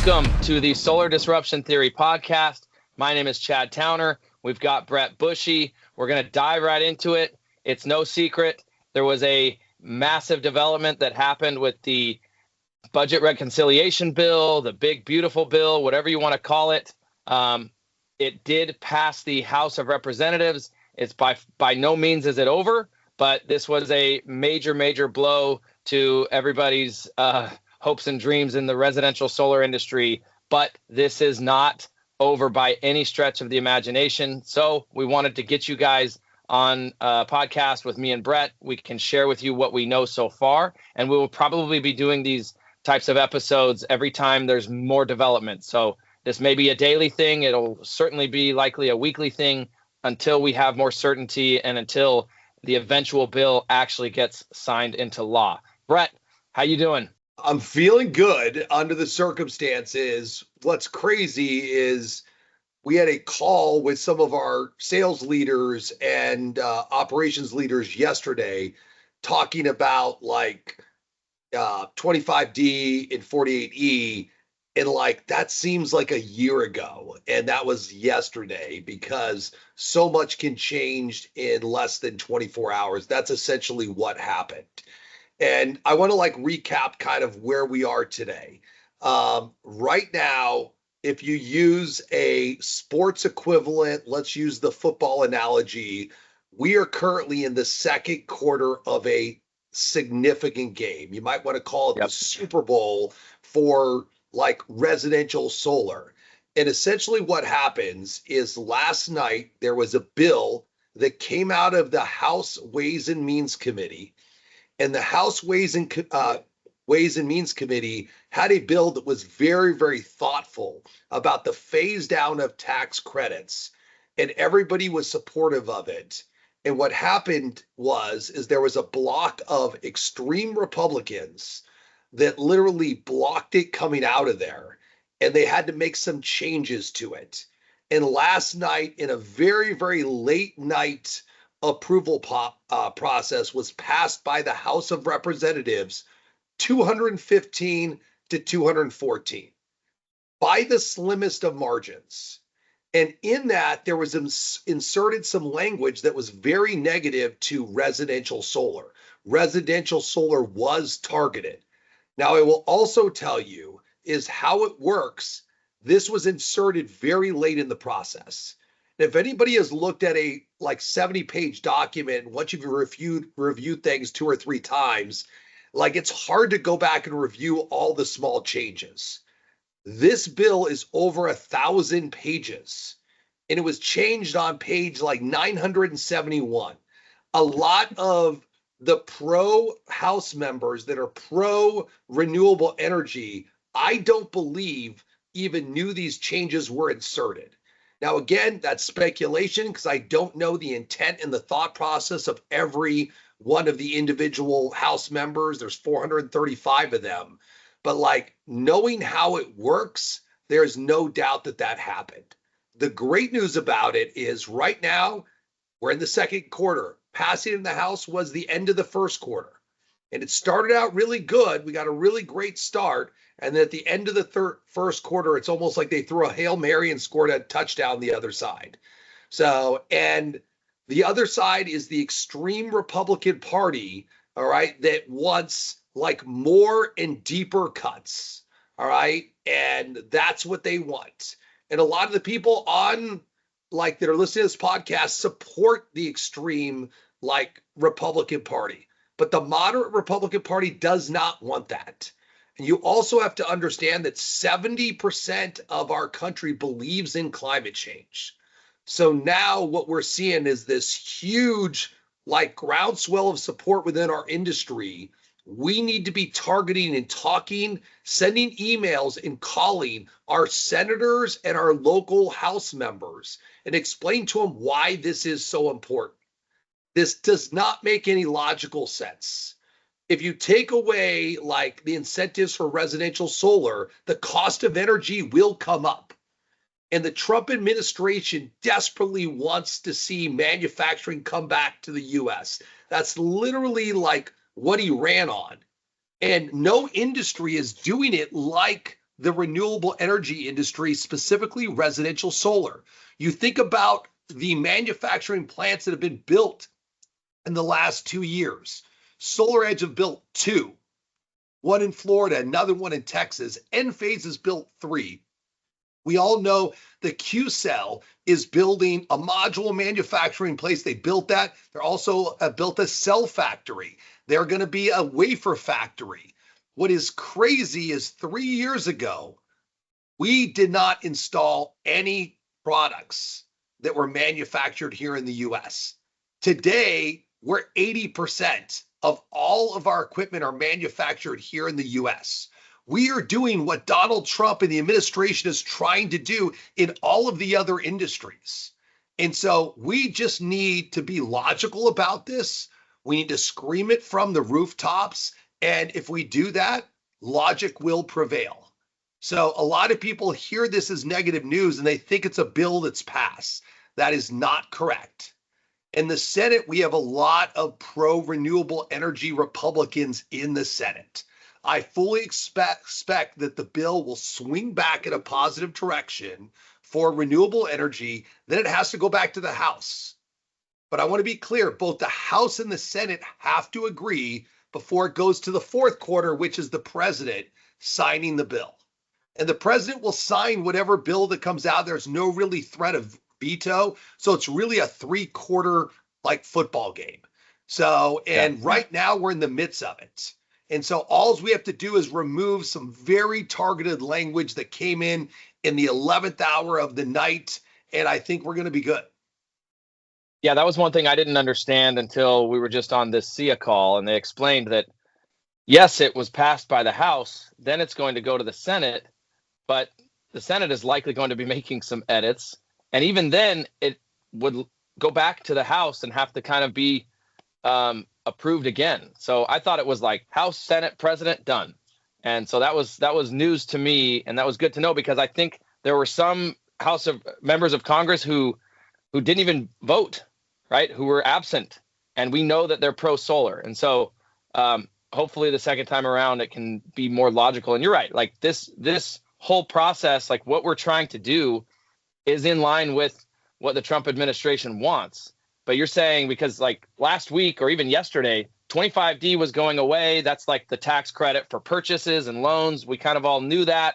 Welcome to the Solar Disruption Theory podcast. My name is Chad Towner. We've got Brett Bouchy. We're going to dive right into it. It's no secret. There was a massive development that happened with the budget reconciliation bill, the big, beautiful bill, whatever you want to call it. It did pass the House of Representatives. It's by no means is it over, but this was a major, major blow to everybody's hopes and dreams in the residential solar industry. But this is not over by any stretch of the imagination. So we wanted to get you guys on a podcast with me and Brett. We can share with you what we know so far, and we will probably be doing these types of episodes every time there's more development. So this may be a daily thing. It'll certainly be likely a weekly thing until we have more certainty and until the eventual bill actually gets signed into law. Brett, how you doing? I'm feeling good under the circumstances. What's crazy is we had a call with some of our sales leaders and operations leaders yesterday talking about like 25D and 48E. And like, that seems like a year ago. And that was yesterday because so much can change in less than 24 hours. That's essentially what happened. And I want to like recap kind of where we are today. Right now, if you use a sports equivalent, let's use the football analogy, we are currently in the second quarter of a significant game. You might want to call it the Super Bowl for like residential solar. And essentially what happens is last night there was a bill that came out of the House Ways and Means Committee. And the House Ways and Means Committee had a bill that was very, very thoughtful about the phase down of tax credits, and everybody was supportive of it. And what happened is there was a block of extreme Republicans that literally blocked it coming out of there, and they had to make some changes to it. And last night, in a very, very late night approval process, was passed by the House of Representatives 215 to 214 by the slimmest of margins. And in that, there was inserted some language that was very negative to residential solar. Residential solar was targeted. Now, I will also tell you is how it works. This was inserted very late in the process. If anybody has looked at a like 70-page document, once you've reviewed things 2 or 3 times, like it's hard to go back and review all the small changes. This bill is over 1,000 pages, and it was changed on page like 971. A lot of the pro-House members that are pro-renewable energy, I don't believe even knew these changes were inserted. Now, again, that's speculation because I don't know the intent and the thought process of every one of the individual House members. There's 435 of them. But like knowing how it works, there's no doubt that that happened. The great news about it is right now, we're in the second quarter. Passing in the House was the end of the first quarter. And it started out really good. We got a really great start. And then at the end of the first quarter, it's almost like they threw a Hail Mary and scored a touchdown the other side. So, and the other side is the extreme Republican Party, all right, that wants like more and deeper cuts, all right? And that's what they want. And a lot of the people on like that are listening to this podcast support the extreme like Republican Party. But the moderate Republican Party does not want that. And you also have to understand that 70% of our country believes in climate change. So now what we're seeing is this huge like groundswell of support within our industry. We need to be targeting and talking, sending emails and calling our senators and our local House members and explain to them why this is so important. This does not make any logical sense. If you take away like the incentives for residential solar, the cost of energy will come up. And the Trump administration desperately wants to see manufacturing come back to the US. That's literally like what he ran on. And no industry is doing it like the renewable energy industry, specifically residential solar. You think about the manufacturing plants that have been built in the last 2 years. SolarEdge have built two, one in Florida, another one in Texas. Enphase has built three. We all know the Q-Cell is building a module manufacturing place. They built that. They're also built a cell factory. They're going to be a wafer factory. What is crazy is 3 years ago, we did not install any products that were manufactured here in the US. Today, we're 80% of all of our equipment are manufactured here in the US. We are doing what Donald Trump and the administration is trying to do in all of the other industries. And so we just need to be logical about this. We need to scream it from the rooftops. And if we do that, logic will prevail. So a lot of people hear this as negative news and they think it's a bill that's passed. That is not correct. In the Senate, we have a lot of pro-renewable energy Republicans in the Senate. I fully expect that the bill will swing back in a positive direction for renewable energy. Then it has to go back to the House. But I want to be clear, both the House and the Senate have to agree before it goes to the fourth quarter, which is the president signing the bill. And the president will sign whatever bill that comes out. There's no really threat of veto. So it's really a 3-quarter like football game. So, and right now we're in the midst of it. And so all we have to do is remove some very targeted language that came in the 11th hour of the night. And I think we're going to be good. Yeah, that was one thing I didn't understand until we were just on this SIA call, and they explained that, yes, it was passed by the House, then it's going to go to the Senate, but the Senate is likely going to be making some edits. And even then, it would go back to the House and have to kind of be approved again. So I thought it was like House, Senate, President, done. And so that was news to me, and that was good to know, because I think there were some House of members of Congress who didn't even vote, right? Who were absent, and we know that they're pro-solar. And so hopefully the second time around it can be more logical. And you're right, like this whole process, like what we're trying to do is in line with what the Trump administration wants. But you're saying, because like last week or even yesterday, 25D was going away. That's like the tax credit for purchases and loans. We kind of all knew that.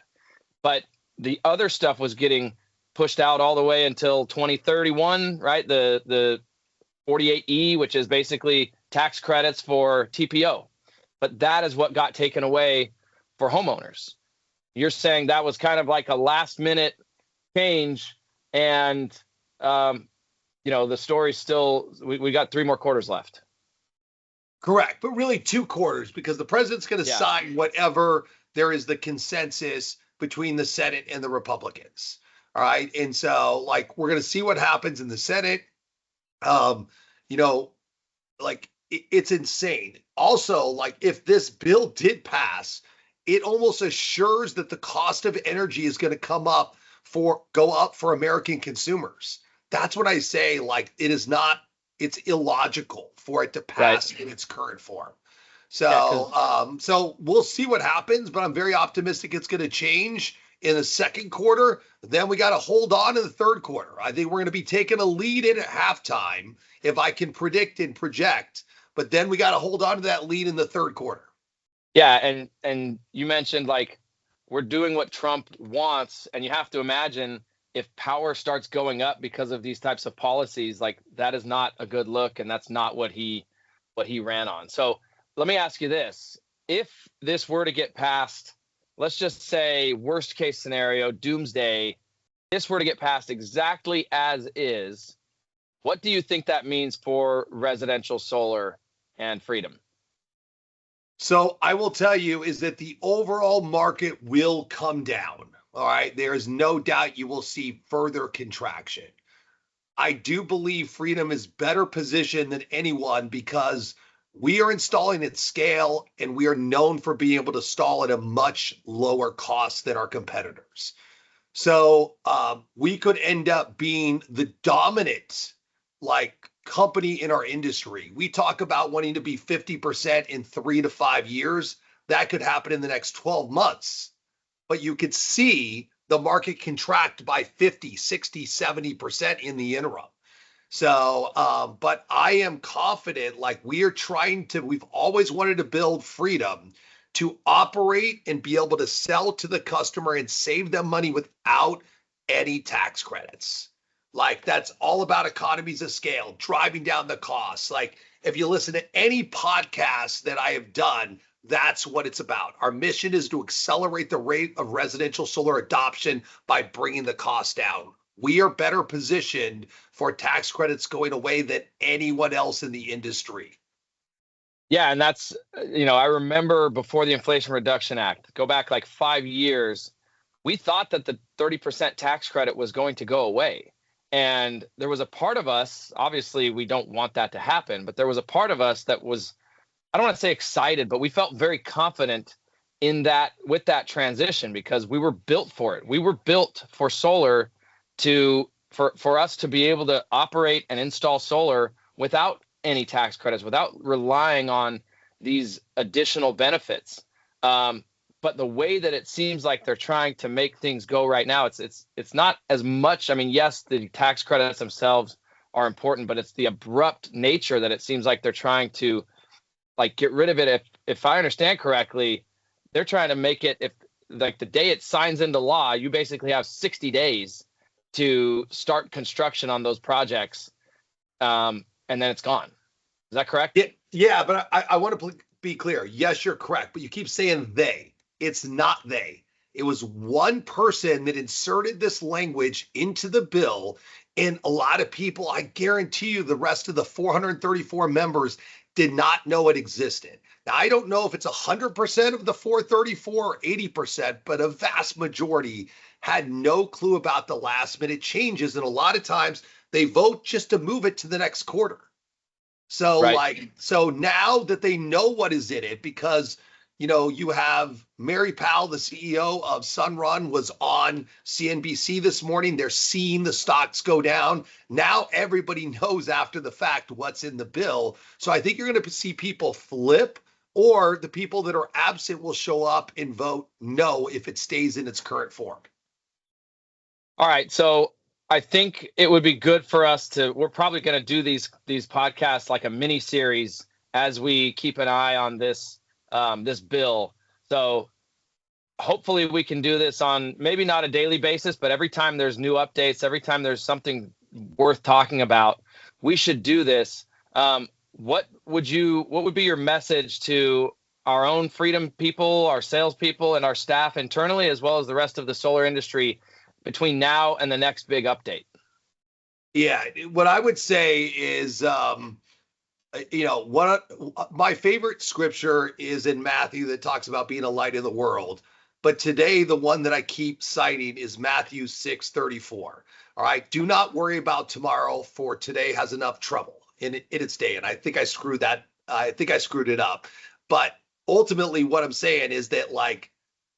But the other stuff was getting pushed out all the way until 2031, right? The 48E, which is basically tax credits for TPO. But that is what got taken away for homeowners. You're saying that was kind of like a last minute change, and the story's still, we got 3 more quarters left. Correct, but really 2 quarters, because the president's going to sign whatever there is the consensus between the Senate and the Republicans. All right, and so like we're going to see what happens in the Senate. It's insane. Also, like if this bill did pass, it almost assures that the cost of energy is going to go up for American consumers. That's what I say. Like it's illogical for it to pass in its current form. So, so we'll see what happens, but I'm very optimistic it's going to change in the second quarter. Then we got to hold on in the third quarter. I think we're going to be taking a lead in at halftime, if I can predict and project, but then we got to hold on to that lead in the third quarter. Yeah. And you mentioned like we're doing what Trump wants, and you have to imagine if power starts going up because of these types of policies, like that is not a good look, and that's not what he ran on. So let me ask you this. If this were to get passed, let's just say worst case scenario, doomsday, this were to get passed exactly as is, what do you think that means for residential solar and Freedom? So I will tell you is that the overall market will come down. All right. There is no doubt you will see further contraction. I do believe Freedom is better positioned than anyone because we are installing at scale, and we are known for being able to install at a much lower cost than our competitors. So we could end up being the dominant company in our industry. We talk about wanting to be 50% in 3 to 5 years. That could happen in the next 12 months. but you could see the market contract by 50, 60, 70% in the interim. So, but I am confident, like we've always wanted to build freedom to operate and be able to sell to the customer and save them money without any tax credits. Like that's all about economies of scale, driving down the costs. Like if you listen to any podcast that I have done, that's what it's about. Our mission is to accelerate the rate of residential solar adoption by bringing the cost down. We are better positioned for tax credits going away than anyone else in the industry. Yeah, and that's, I remember before the Inflation Reduction Act, go back like 5 years, we thought that the 30% tax credit was going to go away. And there was a part of us, obviously we don't want that to happen, but there was a part of us that was, I don't want to say excited, but we felt very confident in that, with that transition, because we were built for it. We were built for solar for us to be able to operate and install solar without any tax credits, without relying on these additional benefits. But the way that it seems like they're trying to make things go right now, it's not as much. I mean, yes, the tax credits themselves are important, but it's the abrupt nature that it seems like they're trying to like get rid of it. If I understand correctly, they're trying to make it, if like the day it signs into law, you basically have 60 days to start construction on those projects, and then it's gone. Is that correct? Yeah, but I want to be clear. Yes, you're correct, but you keep saying they. It's not they. It was one person that inserted this language into the bill, and a lot of people, I guarantee you, the rest of the 434 members did not know it existed. Now, I don't know if it's 100% of the 434 or 80%, but a vast majority had no clue about the last minute changes. And a lot of times they vote just to move it to the next quarter. So Right. so now that they know what is in it, because you have Mary Powell, the CEO of Sunrun, was on CNBC this morning. They're seeing the stocks go down. Now everybody knows after the fact what's in the bill. So I think you're going to see people flip, or the people that are absent will show up and vote no if it stays in its current form. All right. So I think it would be good for us we're probably going to do these podcasts like a mini series as we keep an eye on this bill. So hopefully we can do this on maybe not a daily basis, but every time there's new updates, every time there's something worth talking about, we should do this. What would be your message to our own freedom people, our salespeople, and our staff internally, as well as the rest of the solar industry between now and the next big update? Yeah, what I would say is, my favorite scripture is in Matthew that talks about being a light in the world. But today, the one that I keep citing is Matthew 6:34. All right, do not worry about tomorrow, for today has enough trouble in its day. And I think I screwed it up. But ultimately, what I'm saying is that like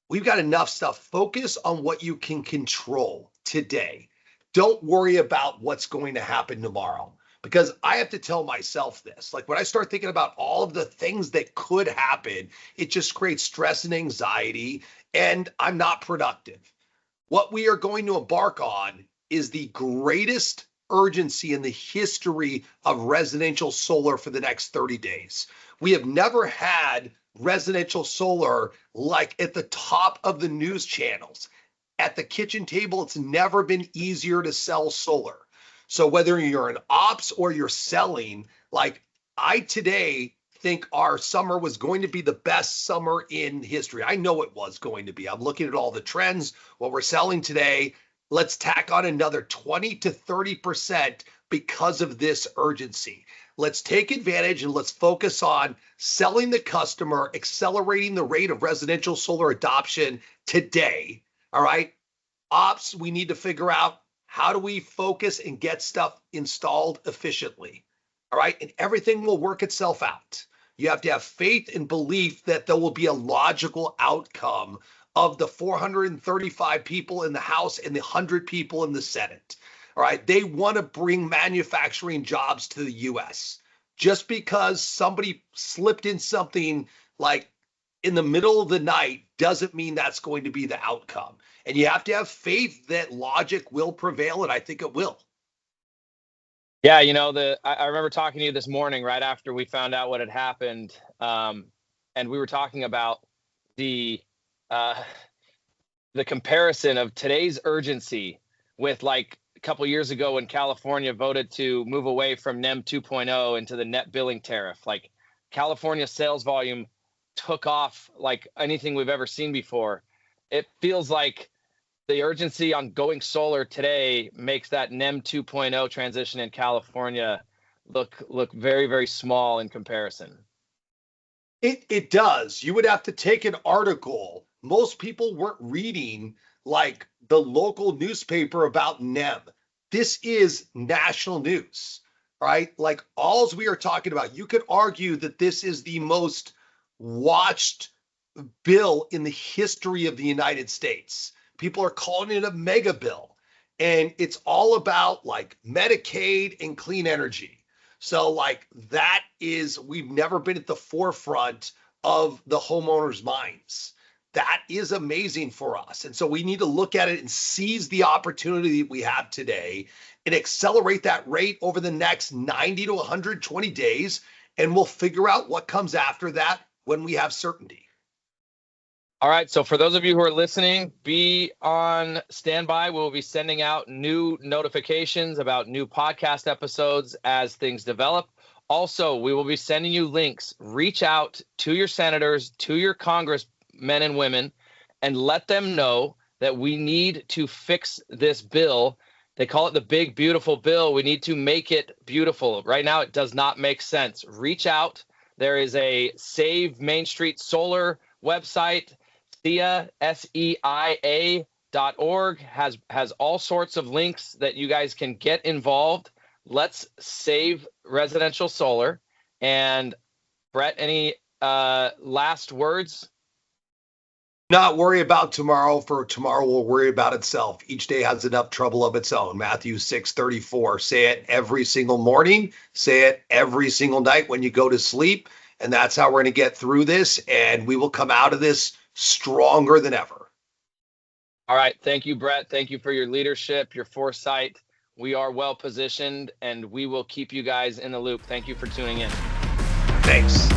we've got enough stuff. Focus on what you can control today. Don't worry about what's going to happen tomorrow. Because I have to tell myself this. Like when I start thinking about all of the things that could happen, it just creates stress and anxiety, and I'm not productive. What we are going to embark on is the greatest urgency in the history of residential solar for the next 30 days. We have never had residential solar like at the top of the news channels. At the kitchen table, it's never been easier to sell solar. So whether you're an ops or you're selling, like I today think our summer was going to be the best summer in history. I know it was going to be. I'm looking at all the trends, what we're selling today. Let's tack on another 20 to 30% because of this urgency. Let's take advantage and let's focus on selling the customer, accelerating the rate of residential solar adoption today. All right. Ops, we need to figure out how do we focus and get stuff installed efficiently. All right. And everything will work itself out. You have to have faith and belief that there will be a logical outcome of the 435 people in the House and the 100 people in the Senate. All right. They want to bring manufacturing jobs to the U.S. Just because somebody slipped in something like in the middle of the night doesn't mean that's going to be the outcome. And you have to have faith that logic will prevail, and I think it will. Yeah, I remember talking to you this morning right after we found out what had happened, and we were talking about the comparison of today's urgency with like a couple years ago when California voted to move away from NEM 2.0 into the net billing tariff. Like California sales volume took off like anything we've ever seen before. It feels like the urgency on going solar today makes that NEM 2.0 transition in California look very, very small in comparison. It does. You would have to take an article. Most people weren't reading like the local newspaper about NEM. This is national news, right? Like alls we are talking about, you could argue that this is the most watched bill in the history of the United States. People are calling it a mega bill. And it's all about like Medicaid and clean energy. So like that is, we've never been at the forefront of the homeowners' minds. That is amazing for us. And so we need to look at it and seize the opportunity that we have today and accelerate that rate over the next 90 to 120 days. And we'll figure out what comes after that when we have certainty. All right. So for those of you who are listening, be on standby. We'll be sending out new notifications about new podcast episodes as things develop. Also, we will be sending you links. Reach out to your senators, to your congressmen and women, and let them know that we need to fix this bill. They call it the big, beautiful bill. We need to make it beautiful. Right now, it does not make sense. Reach out. There is a Save Main Street Solar website. SEIA.org has all sorts of links that you guys can get involved. Let's save residential solar. And Brett, any last words? Not worry about tomorrow, for tomorrow will worry about itself. Each day has enough trouble of its own. Matthew 6:34. Say it every single morning. Say it every single night when you go to sleep. And that's how we're going to get through this. And we will come out of this stronger than ever. All right. Thank you, Brett. Thank you for your leadership, your foresight. We are well positioned, and we will keep you guys in the loop. Thank you for tuning in. Thanks.